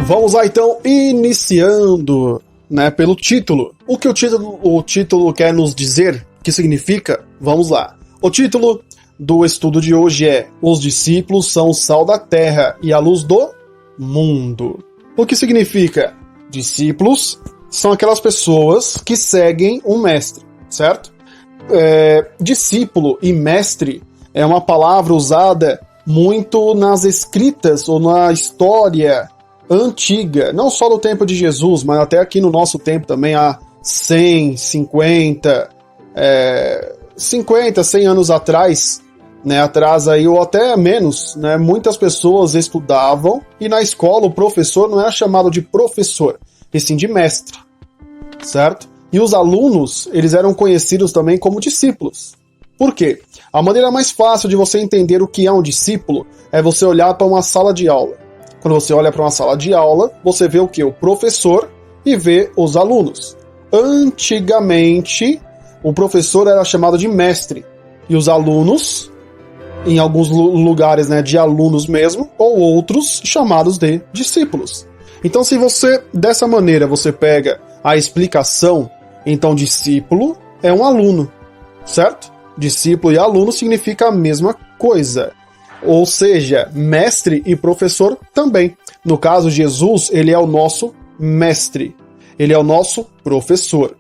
Vamos lá então, iniciando, né, pelo título. O que o título quer nos dizer? O que significa? Vamos lá. O título do estudo de hoje é: Os discípulos são o sal da terra e a luz do mundo. O que significa? Discípulos são aquelas pessoas que seguem um mestre, certo? Discípulo e mestre é uma palavra usada muito nas escritas ou na história antiga, não só no tempo de Jesus, mas até aqui no nosso tempo também, há 100, 50, 100 anos atrás, né, atrás aí, ou até menos, né, muitas pessoas estudavam e na escola o professor não era chamado de professor, e sim de mestre, certo? E os alunos, eles eram conhecidos também como discípulos. Por quê? A maneira mais fácil de você entender o que é um discípulo é você olhar para uma sala de aula. Quando você olha para uma sala de aula, você vê o quê? O professor e vê os alunos. Antigamente, o professor era chamado de mestre e os alunos, em alguns lugares, né, de alunos mesmo, ou outros chamados de discípulos. Então, se você, dessa maneira, você pega a explicação, então discípulo é um aluno, certo? Discípulo e aluno significa a mesma coisa. Ou seja, mestre e professor também. No caso, Jesus, ele é o nosso mestre. Ele é o nosso professor.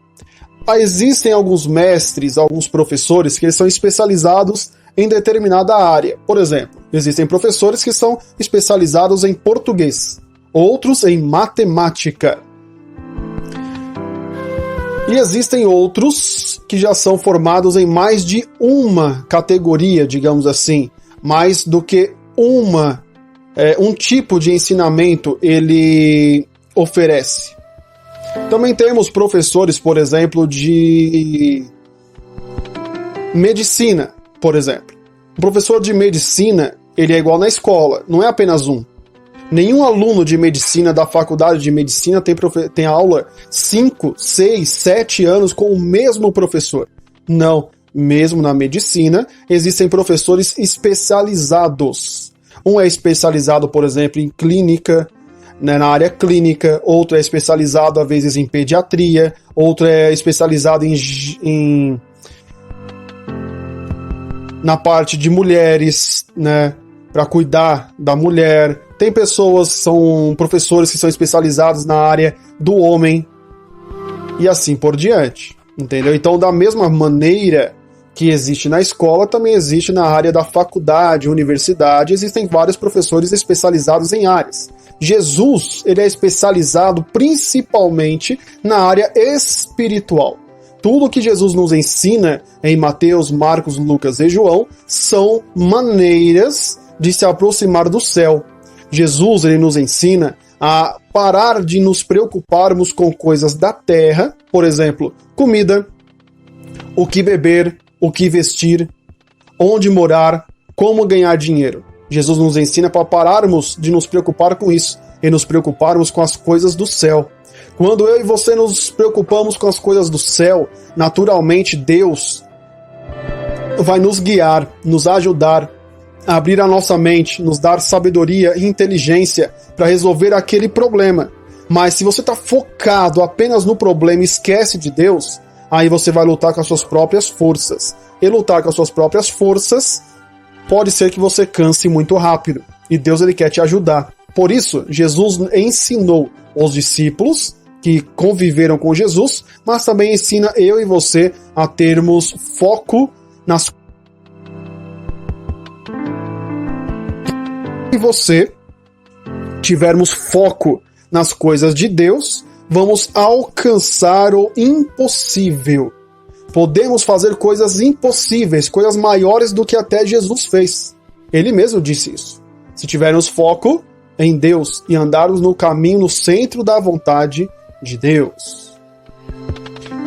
Existem alguns mestres, alguns professores que eles são especializados em determinada área. Por exemplo, existem professores que são especializados em português, outros em matemática. E existem outros que já são formados em mais de uma categoria, digamos assim, mais do que um tipo de ensinamento ele oferece. Também temos professores, por exemplo, de medicina, por exemplo. O professor de medicina, ele é igual na escola, não é apenas um. Nenhum aluno de medicina da faculdade de medicina tem aula 5, 6, 7 anos com o mesmo professor. Não, mesmo na medicina, existem professores especializados. Um é especializado, por exemplo, em clínica, né, na área clínica, outro é especializado, às vezes, em pediatria, outro é especializado na parte de mulheres, né, para cuidar da mulher. Tem pessoas, são professores que são especializados na área do homem e assim por diante, entendeu? Então, da mesma maneira que existe na escola, também existe na área da faculdade, universidade, existem vários professores especializados em áreas. Jesus, ele é especializado principalmente na área espiritual. Tudo que Jesus nos ensina em Mateus, Marcos, Lucas e João são maneiras de se aproximar do céu. Jesus, ele nos ensina a parar de nos preocuparmos com coisas da terra, por exemplo, comida, o que beber, o que vestir, onde morar, como ganhar dinheiro. Jesus nos ensina para pararmos de nos preocupar com isso e nos preocuparmos com as coisas do céu. Quando eu e você nos preocupamos com as coisas do céu, naturalmente Deus vai nos guiar, nos ajudar, abrir a nossa mente, nos dar sabedoria e inteligência para resolver aquele problema. Mas se você está focado apenas no problema e esquece de Deus, aí você vai lutar com as suas próprias forças. E lutar com as suas próprias forças pode ser que você canse muito rápido. E Deus, ele quer te ajudar. Por isso, Jesus ensinou os discípulos que conviveram com Jesus, mas também ensina eu e você a termos foco nas coisas. Se você tivermos foco nas coisas de Deus, vamos alcançar o impossível. Podemos fazer coisas impossíveis, coisas maiores do que até Jesus fez. Ele mesmo disse isso. Se tivermos foco em Deus e andarmos no caminho, no centro da vontade de Deus.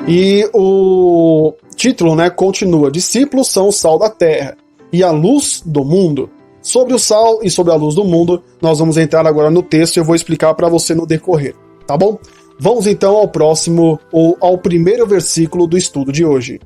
E o título, né, continua: Discípulos são o sal da terra e a luz do mundo. Sobre o sal e sobre a luz do mundo, nós vamos entrar agora no texto e eu vou explicar para você no decorrer, tá bom? Vamos então ao próximo, ou ao primeiro versículo do estudo de hoje.